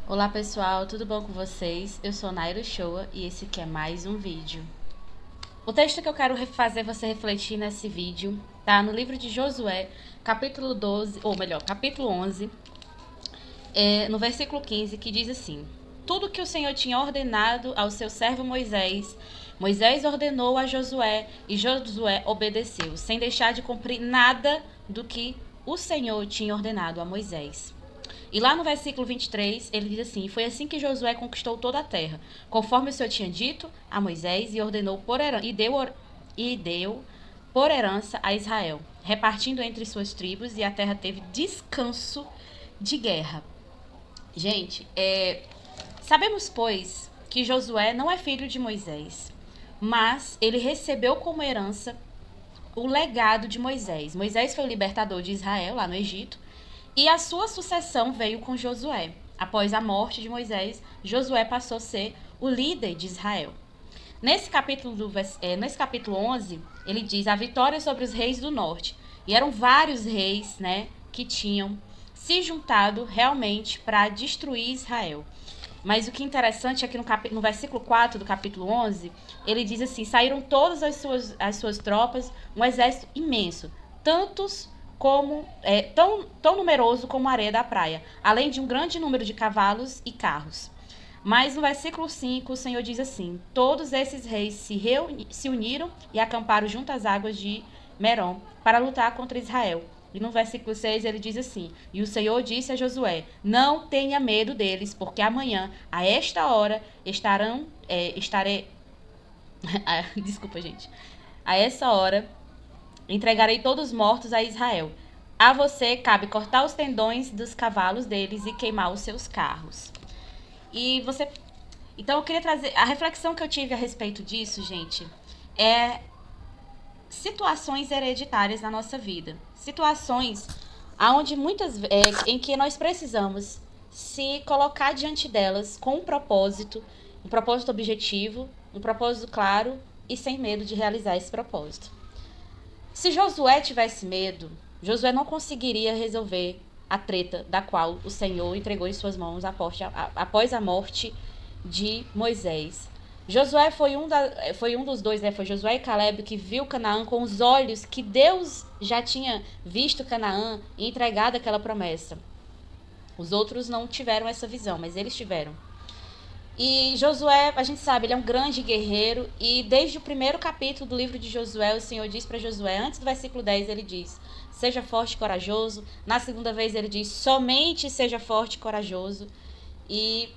Olá pessoal, tudo bom com vocês? Eu sou Nairo Shoa e esse aqui é mais um vídeo. O texto que eu quero fazer você refletir nesse vídeo tá no livro de Josué, capítulo 12, ou melhor, capítulo 11, no versículo 15, que diz assim: Tudo que o Senhor tinha ordenado ao seu servo Moisés, Moisés ordenou a Josué e Josué obedeceu, sem deixar de cumprir nada do que o Senhor tinha ordenado a Moisés. E lá no versículo 23, ele diz assim: Foi assim que Josué conquistou toda a terra, conforme o Senhor tinha dito a Moisés, e ordenou por herança, e deu por herança a Israel, repartindo entre suas tribos, e a terra teve descanso de guerra. Gente, sabemos, pois, que Josué não é filho de Moisés, mas ele recebeu como herança o legado de Moisés. Moisés foi o libertador de Israel lá no Egito, e a sua sucessão veio com Josué. Após a morte de Moisés, Josué passou a ser o líder de Israel. Nesse capítulo 11, ele diz a vitória sobre os reis do norte. E eram vários reis, né, que tinham se juntado realmente para destruir Israel. Mas o que é interessante é que no versículo 4 do capítulo 11, ele diz assim: saíram todas as suas tropas, um exército imenso, tão numeroso como a areia da praia, além de um grande número de cavalos e carros. Mas no versículo 5, o Senhor diz assim: todos esses reis se uniram e acamparam junto às águas de Merom para lutar contra Israel. E no versículo 6 ele diz assim: E o Senhor disse a Josué: Não tenha medo deles, porque amanhã, a esta hora, estarei. Desculpa, gente. A essa hora, entregarei todos mortos a Israel. A você cabe cortar os tendões dos cavalos deles e queimar os seus carros. E você. Então eu queria trazer. A reflexão que eu tive a respeito disso, gente, é situações hereditárias na nossa vida. Situações aonde em que nós precisamos se colocar diante delas com um propósito objetivo, um propósito claro e sem medo de realizar esse propósito. Se Josué tivesse medo, Josué não conseguiria resolver a treta da qual o Senhor entregou em suas mãos após a morte de Moisés. Josué foi um dos dois, né? Foi Josué e Caleb que viu Canaã com os olhos que Deus já tinha visto Canaã e entregado aquela promessa. Os outros não tiveram essa visão, mas eles tiveram. E Josué, a gente sabe, ele é um grande guerreiro, e desde o primeiro capítulo do livro de Josué, o Senhor diz para Josué, antes do versículo 10, ele diz: seja forte e corajoso. Na segunda vez ele diz: somente seja forte e corajoso. E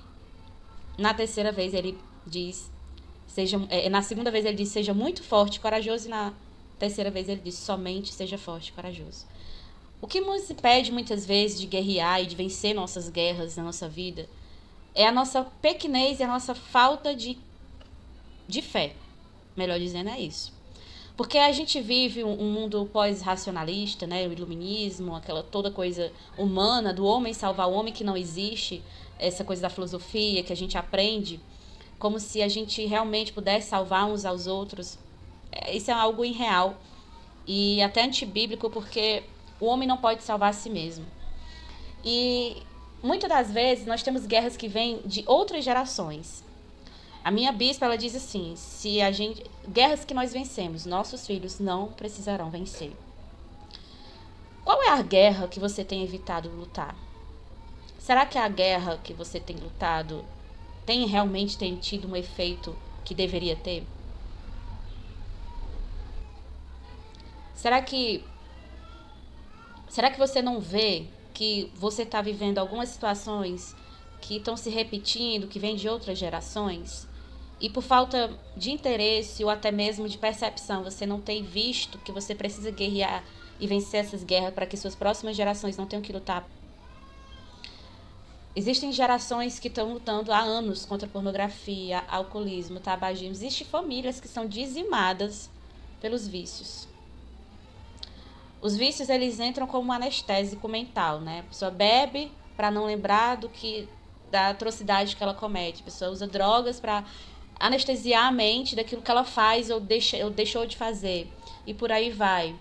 na terceira vez ele diz: na segunda vez ele diz: seja muito forte e corajoso. E na terceira vez ele diz: somente seja forte e corajoso. O que nos impede muitas vezes de guerrear e de vencer nossas guerras na nossa vida é a nossa pequenez e a nossa falta de fé. Melhor dizendo, é isso. Porque a gente vive um mundo pós-racionalista, né? O iluminismo, aquela toda coisa humana, do homem salvar o homem, que não existe. Essa coisa da filosofia que a gente aprende, como se a gente realmente pudesse salvar uns aos outros. Isso é algo irreal e até antibíblico, porque o homem não pode salvar a si mesmo. E muitas das vezes nós temos guerras que vêm de outras gerações. A minha bispa, ela diz assim: guerras que nós vencemos, nossos filhos não precisarão vencer. Qual é a guerra que você tem evitado lutar? Será que a guerra que você tem lutado tem tido um efeito que deveria ter? Será que você não vê que você está vivendo algumas situações que estão se repetindo, que vêm de outras gerações? E por falta de interesse ou até mesmo de percepção, você não tem visto que você precisa guerrear e vencer essas guerras para que suas próximas gerações não tenham que lutar? Existem gerações que estão lutando há anos contra a pornografia, alcoolismo, tabagismo. Existem famílias que são dizimadas pelos vícios. Os vícios, eles entram como um anestésico mental, né? A pessoa bebe para não lembrar da atrocidade que ela comete. A pessoa usa drogas para anestesiar a mente daquilo que ela faz ou deixou de fazer. E por aí vai.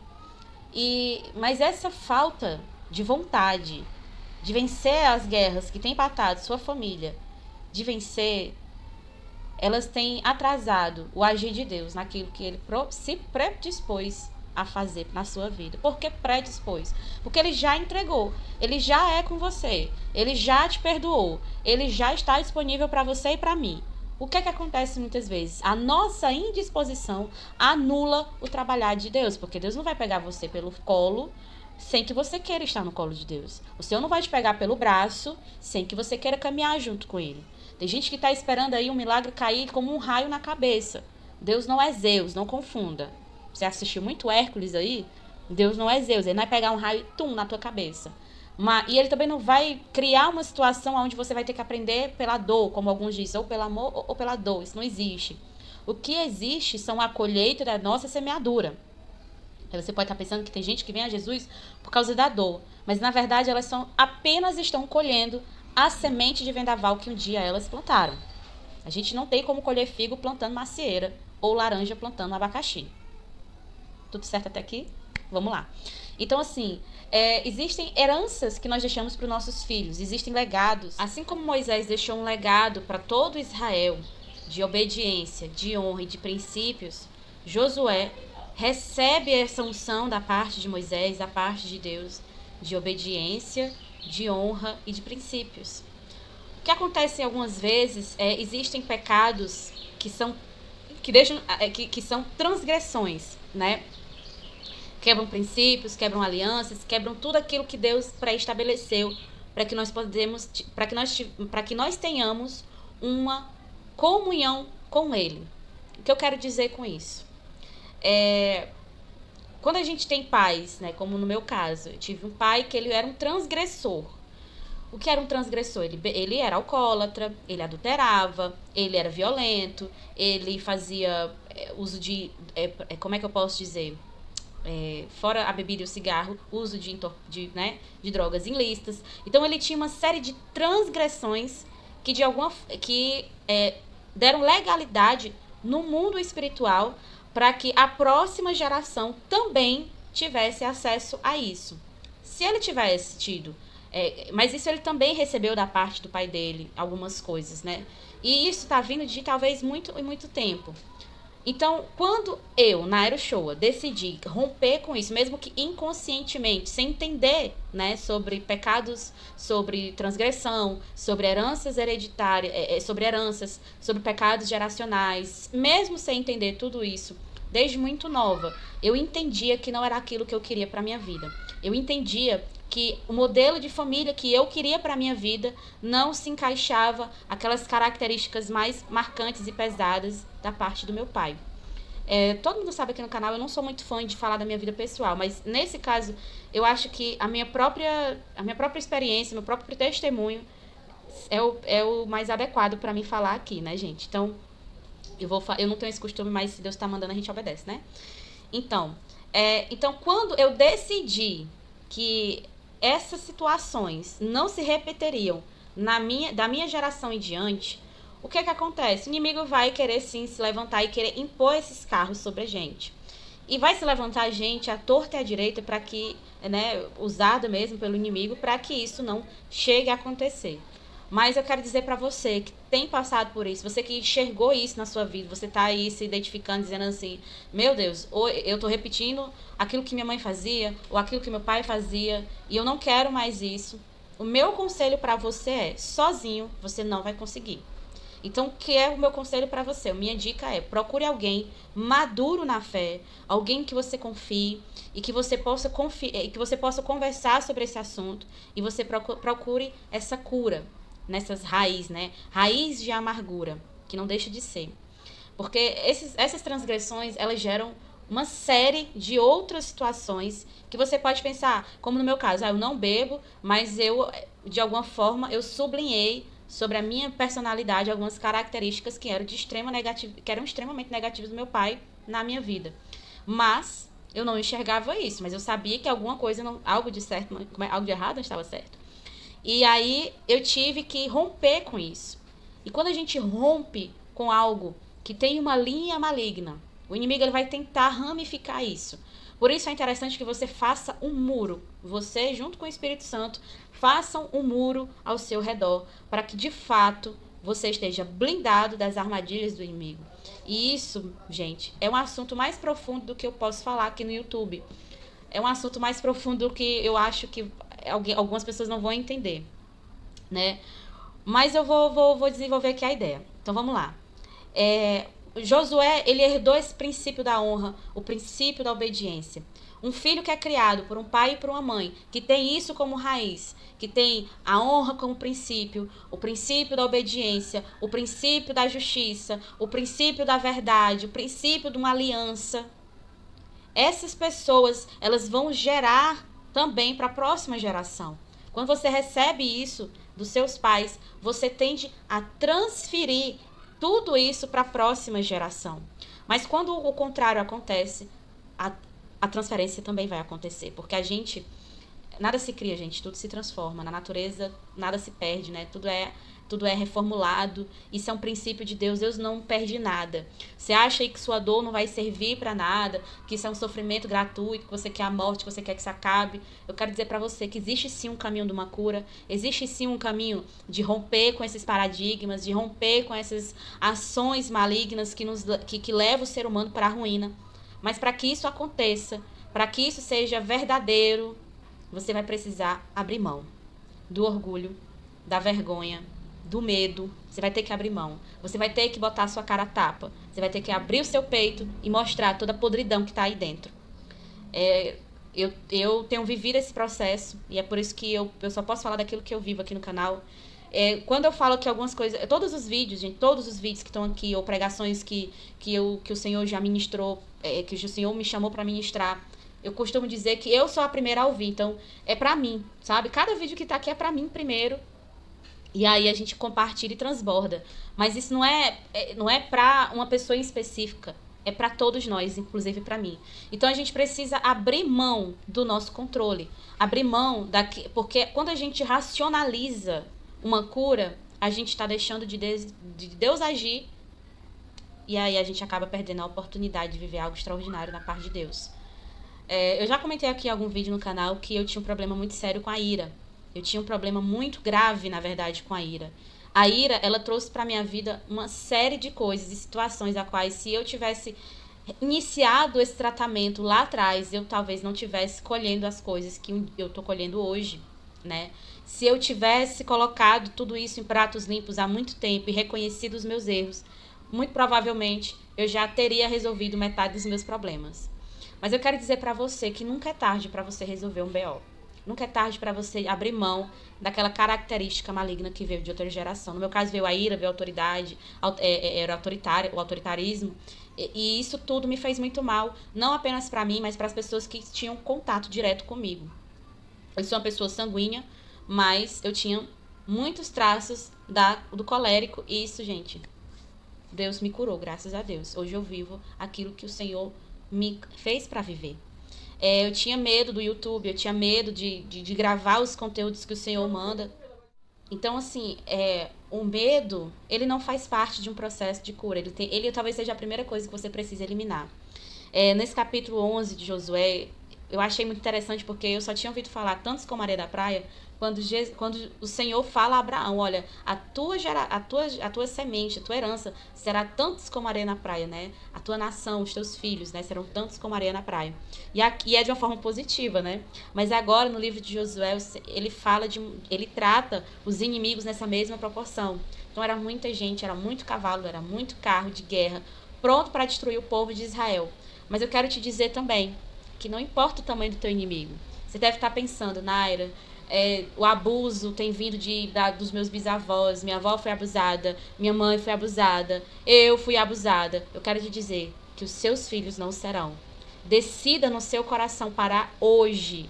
Mas essa falta de vontade, de vencer as guerras que tem patado sua família, de vencer, elas têm atrasado o agir de Deus naquilo que ele se predispôs a fazer na sua vida. Por que predispôs? Porque ele já entregou, ele já é com você, ele já te perdoou, ele já está disponível para você e para mim. O que é que acontece muitas vezes? A nossa indisposição anula o trabalhar de Deus, porque Deus não vai pegar você pelo colo sem que você queira estar no colo de Deus. O Senhor não vai te pegar pelo braço sem que você queira caminhar junto com Ele. Tem gente que está esperando aí um milagre cair como um raio na cabeça. Deus não é Zeus, não confunda. Você assistiu muito Hércules aí? Deus não é Zeus, ele não vai pegar um raio na tua cabeça. E ele também não vai criar uma situação onde você vai ter que aprender pela dor, como alguns dizem, ou pelo amor ou pela dor. Isso não existe. O que existe são a colheita da nossa semeadura. Aí você pode estar pensando que tem gente que vem a Jesus por causa da dor, mas na verdade elas apenas estão colhendo a semente de vendaval que um dia elas plantaram. A gente não tem como colher figo plantando macieira ou laranja plantando abacaxi. Tudo certo até aqui? Vamos lá. Então, assim, existem heranças que nós deixamos para os nossos filhos, existem legados. Assim como Moisés deixou um legado para todo Israel de obediência, de honra e de princípios, Josué recebe essa unção da parte de Moisés, da parte de Deus, de obediência, de honra e de princípios. O que acontece algumas vezes existem pecados que são transgressões, né? Quebram princípios, quebram alianças, quebram tudo aquilo que Deus pré-estabeleceu para que nós tenhamos uma comunhão com Ele. O que eu quero dizer com isso? Quando a gente tem pais, né, como no meu caso, eu tive um pai que ele era um transgressor. O que era um transgressor? Ele era alcoólatra, ele adulterava, ele era violento, ele fazia uso de... como é que eu posso dizer? Fora a bebida e o cigarro, uso de drogas ilícitas. Então ele tinha uma série de transgressões que deram legalidade no mundo espiritual para que a próxima geração também tivesse acesso a isso. Se ele tivesse tido, mas isso ele também recebeu da parte do pai dele, algumas coisas, né? E isso está vindo de talvez muito tempo. Então, quando eu, Naira Shoa, decidi romper com isso, mesmo que inconscientemente, sem entender, né, sobre pecados, sobre transgressão, sobre heranças hereditárias, sobre pecados geracionais, mesmo sem entender tudo isso, desde muito nova, eu entendia que não era aquilo que eu queria para minha vida. Eu entendia que o modelo de família que eu queria para minha vida não se encaixava aquelas características mais marcantes e pesadas da parte do meu pai. Todo mundo sabe aqui no canal, eu não sou muito fã de falar da minha vida pessoal, mas nesse caso, eu acho que a minha própria experiência, meu próprio testemunho é o mais adequado para mim falar aqui, né, gente? Então, eu não tenho esse costume, mas se Deus está mandando, a gente obedece, né? Então, quando eu decidi que essas situações não se repeteriam da minha geração em diante, o que acontece? O inimigo vai querer sim se levantar e querer impor esses carros sobre a gente. E vai se levantar a gente à torta e à direita para que, né, usada mesmo pelo inimigo, para que isso não chegue a acontecer. Mas eu quero dizer para você que tem passado por isso, você que enxergou isso na sua vida, você tá aí se identificando, dizendo assim, meu Deus, ou eu tô repetindo aquilo que minha mãe fazia, ou aquilo que meu pai fazia, e eu não quero mais isso. O meu conselho para você é, sozinho você não vai conseguir. Então, o que é o meu conselho para você? A minha dica é, procure alguém maduro na fé, alguém que você confie e que você possa conversar sobre esse assunto e você procure essa cura nessas raízes, né? Raiz de amargura, que não deixa de ser. Porque essas transgressões, elas geram uma série de outras situações que você pode pensar, como no meu caso, eu não bebo, mas eu, de alguma forma, eu sublinhei sobre a minha personalidade algumas características que eram extremamente negativas do meu pai na minha vida. Mas eu não enxergava isso, mas eu sabia que alguma coisa, algo de errado não estava certo. E aí eu tive que romper com isso. E quando a gente rompe com algo que tem uma linha maligna, o inimigo ele vai tentar ramificar isso. Por isso é interessante que você faça um muro. Você, junto com o Espírito Santo, façam um muro ao seu redor, para que de fato você esteja blindado das armadilhas do inimigo. E isso, gente, é um assunto mais profundo do que eu posso falar aqui no YouTube. É um assunto mais profundo do que eu acho que algumas pessoas não vão entender, né? Mas eu vou desenvolver aqui a ideia. Então vamos lá. Josué, ele herdou esse princípio da honra, o princípio da obediência. Um filho que é criado por um pai e por uma mãe, que tem isso como raiz, que tem a honra como princípio, o princípio da obediência, o princípio da justiça, o princípio da verdade, o princípio de uma aliança. Essas pessoas, elas vão gerar também para a próxima geração. Quando você recebe isso dos seus pais, você tende a transferir tudo isso para a próxima geração. Mas quando o contrário acontece, a transferência também vai acontecer. Porque nada se cria, gente, tudo se transforma. Na natureza, nada se perde, né? Tudo é reformulado. Isso é um princípio de Deus. Deus não perde nada. Você acha aí que sua dor não vai servir para nada, que isso é um sofrimento gratuito, que você quer a morte, que você quer que isso acabe. Eu quero dizer para você que existe sim um caminho de uma cura, existe sim um caminho de romper com esses paradigmas, de romper com essas ações malignas que levam o ser humano para a ruína. Mas para que isso aconteça, para que isso seja verdadeiro, você vai precisar abrir mão do orgulho, da vergonha, do medo. Você vai ter que abrir mão. Você vai ter que botar a sua cara a tapa. Você vai ter que abrir o seu peito e mostrar toda a podridão que está aí dentro. Eu tenho vivido esse processo e é por isso que eu só posso falar daquilo que eu vivo aqui no canal. Quando eu falo que algumas coisas... Todos os vídeos, gente, todos os vídeos que estão aqui, ou pregações que o Senhor já ministrou, que o Senhor me chamou para ministrar, eu costumo dizer que eu sou a primeira a ouvir, então é pra mim, sabe? Cada vídeo que tá aqui é pra mim primeiro, e aí a gente compartilha e transborda. Mas isso não é pra uma pessoa em específica, é pra todos nós, inclusive pra mim. Então a gente precisa abrir mão do nosso controle, abrir mão porque quando a gente racionaliza uma cura, a gente tá deixando de Deus agir, e aí a gente acaba perdendo a oportunidade de viver algo extraordinário na parte de Deus. Eu já comentei aqui em algum vídeo no canal que eu tinha um problema muito sério com a ira. Eu tinha um problema muito grave, na verdade, com a ira. A ira, ela trouxe para minha vida uma série de coisas e situações a quais, se eu tivesse iniciado esse tratamento lá atrás, eu talvez não tivesse colhendo as coisas que eu tô colhendo hoje, né? Se eu tivesse colocado tudo isso em pratos limpos há muito tempo e reconhecido os meus erros, muito provavelmente eu já teria resolvido metade dos meus problemas. Mas eu quero dizer para você que nunca é tarde para você resolver um BO. Nunca é tarde para você abrir mão daquela característica maligna que veio de outra geração. No meu caso veio a ira, veio a autoridade, era o autoritarismo. E isso tudo me fez muito mal, não apenas para mim, mas para as pessoas que tinham contato direto comigo. Eu sou uma pessoa sanguínea, mas eu tinha muitos traços do colérico. E isso, gente, Deus me curou, graças a Deus. Hoje eu vivo aquilo que o Senhor me fez para viver. Eu tinha medo do YouTube, eu tinha medo de gravar os conteúdos que o Senhor manda. Então, assim, o medo, ele não faz parte de um processo de cura. Ele talvez seja a primeira coisa que você precisa eliminar. Nesse capítulo 11 de Josué, eu achei muito interessante porque eu só tinha ouvido falar tantos como areia da praia, quando o Senhor fala a Abraão, olha, a tua semente, a tua herança será tantos como areia na praia, né? A tua nação, os teus filhos, né? Serão tantos como areia na praia. E aqui é de uma forma positiva, né? Mas agora, no livro de Josué, ele trata os inimigos nessa mesma proporção. Então era muita gente, era muito cavalo, era muito carro de guerra, pronto para destruir o povo de Israel. Mas eu quero te dizer também que não importa o tamanho do teu inimigo. Você deve estar pensando, Naira, o abuso tem vindo dos meus bisavós, minha avó foi abusada, minha mãe foi abusada, eu fui abusada. Eu quero te dizer que os seus filhos não serão. Decida no seu coração parar hoje,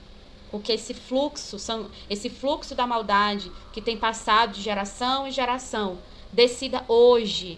porque esse fluxo da maldade que tem passado de geração em geração, decida hoje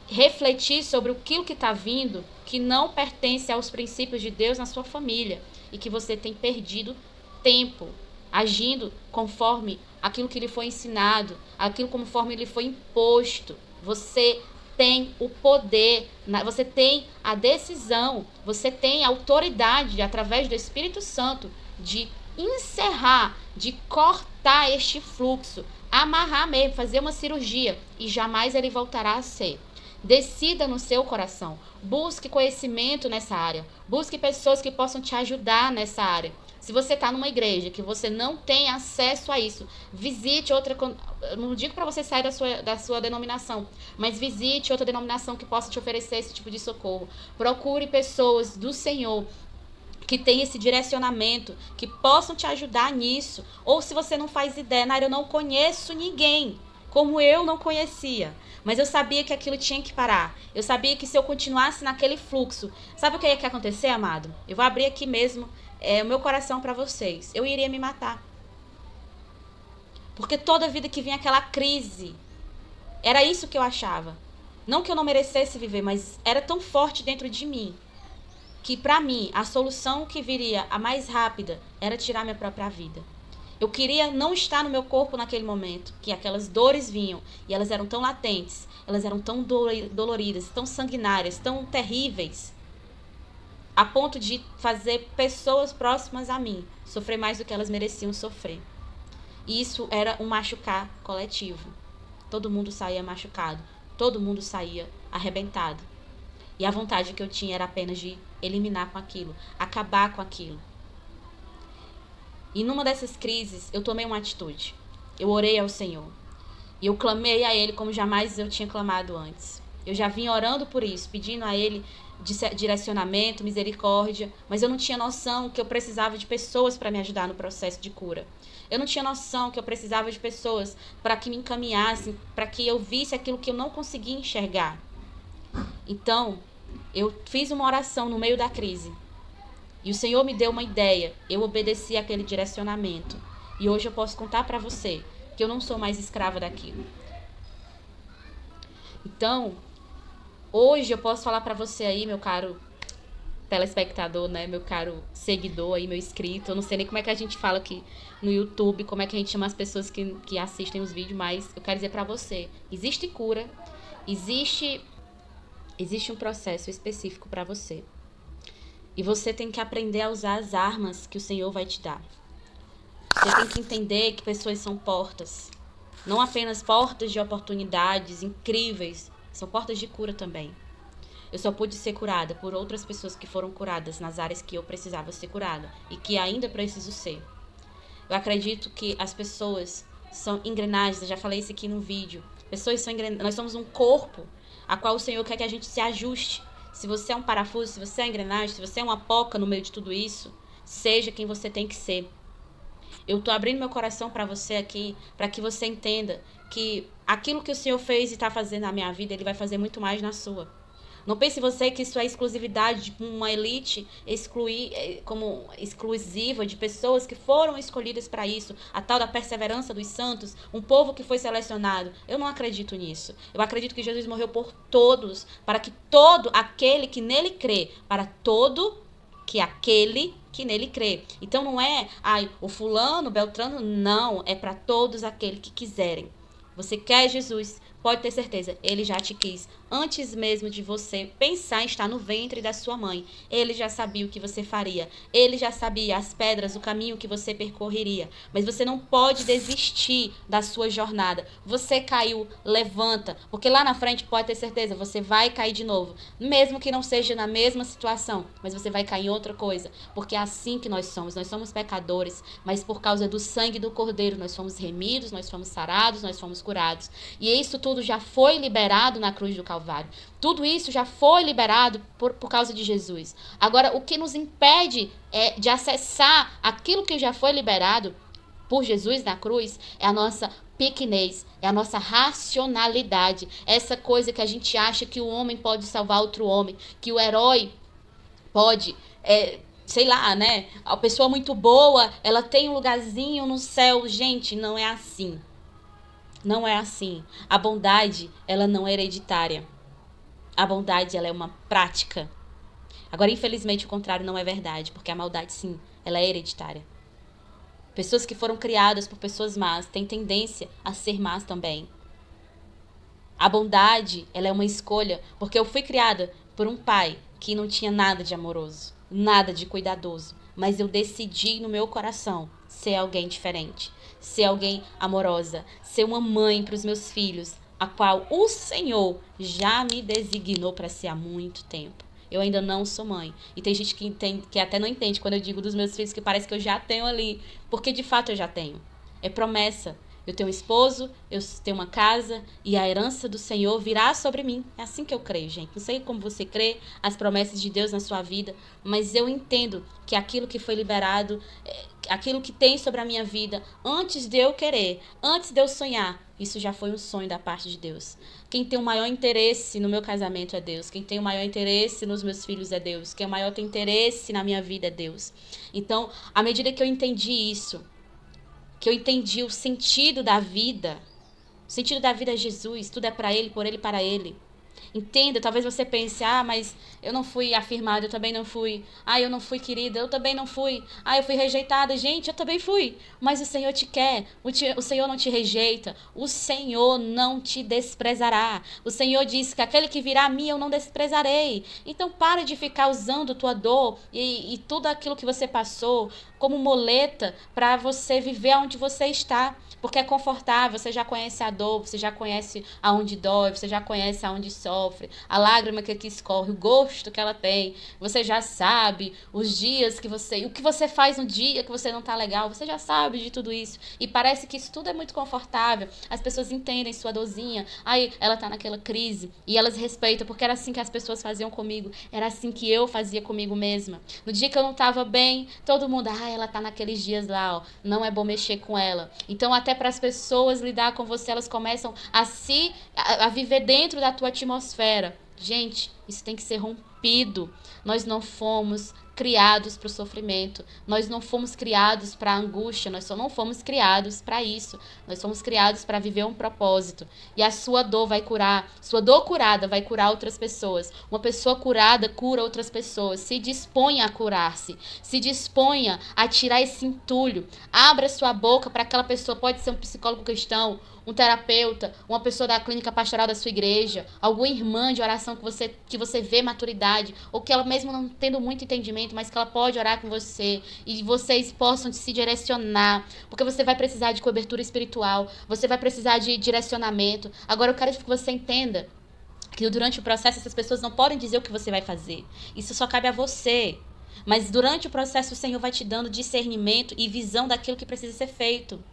refletir sobre aquilo que está vindo, que não pertence aos princípios de Deus na sua família e que você tem perdido tempo agindo conforme aquilo que lhe foi ensinado, aquilo conforme lhe foi imposto. Você tem o poder, você tem a decisão, você tem a autoridade, através do Espírito Santo, de encerrar, de cortar este fluxo, amarrar mesmo, fazer uma cirurgia, e jamais ele voltará a ser. Decida no seu coração. Busque conhecimento nessa área. Busque pessoas que possam te ajudar nessa área. Se você está numa igreja que você não tem acesso a isso, visite outra. Não digo para você sair da sua denominação, mas visite outra denominação que possa te oferecer esse tipo de socorro. Procure pessoas do Senhor que tem esse direcionamento, que possam te ajudar nisso. Ou se você não faz ideia, Naira, eu não conheço ninguém, como eu não conhecia. Mas eu sabia que aquilo tinha que parar. Eu sabia que se eu continuasse naquele fluxo, sabe o que ia acontecer, amado? Eu vou abrir aqui mesmo o meu coração para vocês. Eu iria me matar. Porque toda vida que vinha aquela crise, era isso que eu achava. Não que eu não merecesse viver, mas era tão forte dentro de mim, que para mim, a solução que viria, a mais rápida, era tirar minha própria vida. Eu queria não estar no meu corpo naquele momento, que aquelas dores vinham, e elas eram tão latentes, elas eram tão doloridas, tão sanguinárias, tão terríveis, a ponto de fazer pessoas próximas a mim sofrer mais do que elas mereciam sofrer. E isso era um machucar coletivo. Todo mundo saía machucado, todo mundo saía arrebentado. E a vontade que eu tinha era apenas de eliminar com aquilo, acabar com aquilo. E numa dessas crises, eu tomei uma atitude. Eu orei ao Senhor. E eu clamei a Ele como jamais eu tinha clamado antes. Eu já vinha orando por isso, pedindo a Ele direcionamento, misericórdia, mas eu não tinha noção que eu precisava de pessoas para me ajudar no processo de cura. Eu não tinha noção que eu precisava de pessoas para que me encaminhassem, para que eu visse aquilo que eu não conseguia enxergar. Então, eu fiz uma oração no meio da crise. E o Senhor me deu uma ideia. Eu obedeci aquele direcionamento. E hoje eu posso contar para você que eu não sou mais escrava daquilo. Então, hoje eu posso falar para você aí, meu caro telespectador, né? Meu caro seguidor aí, meu inscrito. Eu não sei nem como é que a gente fala aqui no YouTube, como é que a gente chama as pessoas que assistem os vídeos, mas eu quero dizer para você, existe cura, existe um processo específico para você. E você tem que aprender a usar as armas que o Senhor vai te dar. Você tem que entender que pessoas são portas. Não apenas portas de oportunidades incríveis, são portas de cura também. Eu só pude ser curada por outras pessoas que foram curadas nas áreas que eu precisava ser curada e que ainda preciso ser. Eu acredito que as pessoas são engrenagens, eu já falei isso aqui no vídeo. Pessoas são engrenagens, nós somos um corpo a qual o Senhor quer que a gente se ajuste. Se você é um parafuso, se você é engrenagem, se você é uma poca no meio de tudo isso, seja quem você tem que ser. Eu estou abrindo meu coração para você aqui, para que você entenda que aquilo que o Senhor fez e está fazendo na minha vida, Ele vai fazer muito mais na sua. Não pense você que isso é exclusividade de uma elite como exclusiva de pessoas que foram escolhidas para isso, a tal da perseverança dos santos, um povo que foi selecionado. Eu não acredito nisso. Eu acredito que Jesus morreu por todos, para que todo aquele que nele crê, para todo que aquele que nele crê. Então não é, o fulano, o beltrano, não, é para todos aqueles que quiserem. Você quer Jesus? Pode ter certeza, Ele já te quis. Antes mesmo de você pensar em estar no ventre da sua mãe, Ele já sabia o que você faria. Ele já sabia as pedras, o caminho que você percorreria. Mas você não pode desistir da sua jornada. Você caiu, levanta. Porque lá na frente, pode ter certeza, você vai cair de novo. Mesmo que não seja na mesma situação, mas você vai cair em outra coisa. Porque é assim que nós somos. Nós somos pecadores, mas por causa do sangue do Cordeiro, nós fomos remidos, nós fomos sarados, nós fomos curados. E isso tudo já foi liberado na cruz do Calvário. Tudo isso já foi liberado por causa de Jesus. Agora, o que nos impede de acessar aquilo que já foi liberado por Jesus na cruz é a nossa pequenez, é a nossa racionalidade. Essa coisa que a gente acha que o homem pode salvar outro homem, que o herói pode... sei lá, né? A pessoa muito boa, ela tem um lugarzinho no céu. Gente, não é assim. Não é assim. A bondade, ela não é hereditária. A bondade, ela é uma prática. Agora, infelizmente, o contrário não é verdade, porque a maldade, sim, ela é hereditária. Pessoas que foram criadas por pessoas más têm tendência a ser más também. A bondade, ela é uma escolha, porque eu fui criada por um pai que não tinha nada de amoroso, nada de cuidadoso, mas eu decidi no meu coração ser alguém diferente, ser alguém amorosa, ser uma mãe para os meus filhos, a qual o Senhor já me designou para ser há muito tempo. Eu ainda não sou mãe. E tem gente que entende, que até não entende quando eu digo dos meus filhos, que parece que eu já tenho ali, porque de fato eu já tenho. É promessa. Eu tenho um esposo, eu tenho uma casa e a herança do Senhor virá sobre mim. É assim que eu creio, gente. Não sei como você crê, as promessas de Deus na sua vida, mas eu entendo que aquilo que foi liberado, aquilo que tem sobre a minha vida, antes de eu querer, antes de eu sonhar, isso já foi um sonho da parte de Deus. Quem tem o maior interesse no meu casamento é Deus. Quem tem o maior interesse nos meus filhos é Deus. Quem é o maior tem interesse na minha vida é Deus. Então, à medida que eu entendi isso, que eu entendi o sentido da vida. O sentido da vida é Jesus, tudo é para Ele, por Ele, para Ele. Entenda, talvez você pense, mas eu não fui afirmada, eu também não fui. Eu não fui querida, eu também não fui. Eu fui rejeitada, gente, eu também fui. Mas o Senhor te quer, o Senhor não te rejeita, o Senhor não te desprezará. O Senhor diz que aquele que virá a mim eu não desprezarei. Então para de ficar usando tua dor e tudo aquilo que você passou como muleta para você viver onde você está. Porque é confortável, você já conhece a dor, você já conhece aonde dói, você já conhece aonde sofre, a lágrima que escorre, o gosto que ela tem, você já sabe os dias que o que você faz no dia que você não tá legal, você já sabe de tudo isso. E parece que isso tudo é muito confortável, as pessoas entendem sua dorzinha, ela tá naquela crise, e elas respeitam, porque era assim que as pessoas faziam comigo, era assim que eu fazia comigo mesma. No dia que eu não tava bem, todo mundo, ela tá naqueles dias lá, não é bom mexer com ela. Então até para as pessoas lidar com você, elas começam a viver dentro da tua atmosfera. Gente, isso tem que ser rompido. Nós não fomos criados para o sofrimento. Nós não fomos criados para a angústia. Nós só não fomos criados para isso. Nós fomos criados para viver um propósito. E a sua dor vai curar. Sua dor curada vai curar outras pessoas. Uma pessoa curada cura outras pessoas. Se disponha a curar-se. Se disponha a tirar esse entulho. Abra sua boca para aquela pessoa. Pode ser um psicólogo cristão, um terapeuta, uma pessoa da clínica pastoral da sua igreja, alguma irmã de oração que você vê maturidade, ou que ela mesmo não tendo muito entendimento, mas que ela pode orar com você, e vocês possam se direcionar, porque você vai precisar de cobertura espiritual, você vai precisar de direcionamento. Agora eu quero que você entenda que durante o processo essas pessoas não podem dizer o que você vai fazer. Isso só cabe a você. Mas durante o processo o Senhor vai te dando discernimento e visão daquilo que precisa ser feito.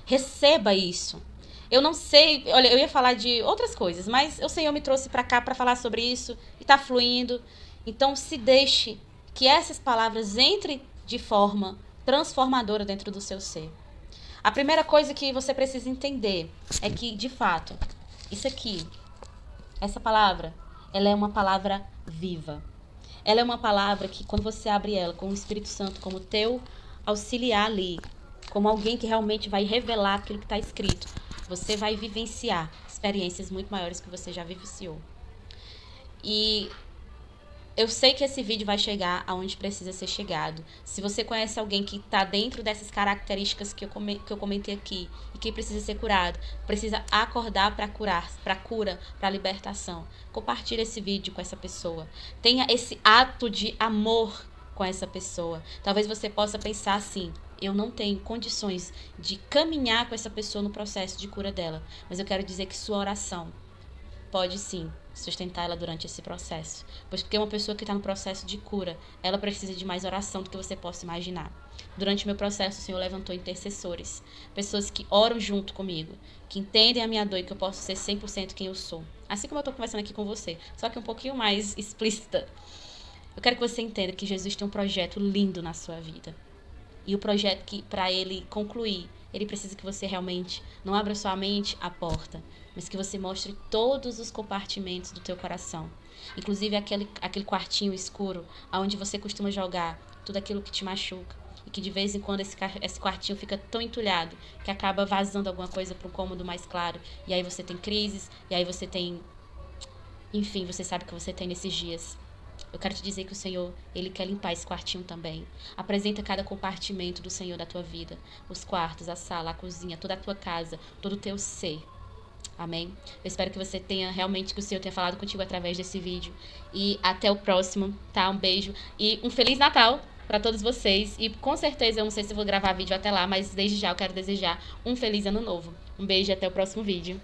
Receba isso. Eu não sei, olha, eu ia falar de outras coisas, mas o Senhor me trouxe para cá para falar sobre isso e tá fluindo. Então se deixe que essas palavras entrem de forma transformadora dentro do seu ser. A primeira coisa que você precisa entender é que, de fato, isso aqui, essa palavra, ela é uma palavra viva. Ela é uma palavra que, quando você abre ela com o Espírito Santo como teu auxiliar ali, como alguém que realmente vai revelar aquilo que está escrito, você vai vivenciar experiências muito maiores que você já vivenciou. E eu sei que esse vídeo vai chegar aonde precisa ser chegado. Se você conhece alguém que está dentro dessas características que eu comentei aqui e que precisa ser curado, precisa acordar para curar, para cura, para libertação, compartilhe esse vídeo com essa pessoa. Tenha esse ato de amor com essa pessoa. Talvez você possa pensar assim: eu não tenho condições de caminhar com essa pessoa no processo de cura dela, mas eu quero dizer que sua oração pode sim sustentar ela durante esse processo. Pois porque uma pessoa que está no processo de cura, ela precisa de mais oração do que você possa imaginar. Durante o meu processo, o Senhor levantou intercessores, pessoas que oram junto comigo, que entendem a minha dor e que eu posso ser 100% quem eu sou. Assim como eu estou conversando aqui com você, só que um pouquinho mais explícita. Eu quero que você entenda que Jesus tem um projeto lindo na sua vida. E o projeto que, para ele concluir, ele precisa que você realmente não abra somente a porta, mas que você mostre todos os compartimentos do teu coração. Inclusive aquele quartinho escuro, onde você costuma jogar tudo aquilo que te machuca. E que de vez em quando esse quartinho fica tão entulhado que acaba vazando alguma coisa para um cômodo mais claro. E aí você tem crises, e aí você tem... Enfim, você sabe o que você tem nesses dias. Eu quero te dizer que o Senhor, Ele quer limpar esse quartinho também. Apresenta cada compartimento do Senhor da tua vida. Os quartos, a sala, a cozinha, toda a tua casa, todo o teu ser. Amém? Eu espero que você tenha, realmente, que o Senhor tenha falado contigo através desse vídeo. E até o próximo, tá? Um beijo e um Feliz Natal para todos vocês. E com certeza, eu não sei se eu vou gravar vídeo até lá, mas desde já eu quero desejar um feliz ano novo. Um beijo e até o próximo vídeo.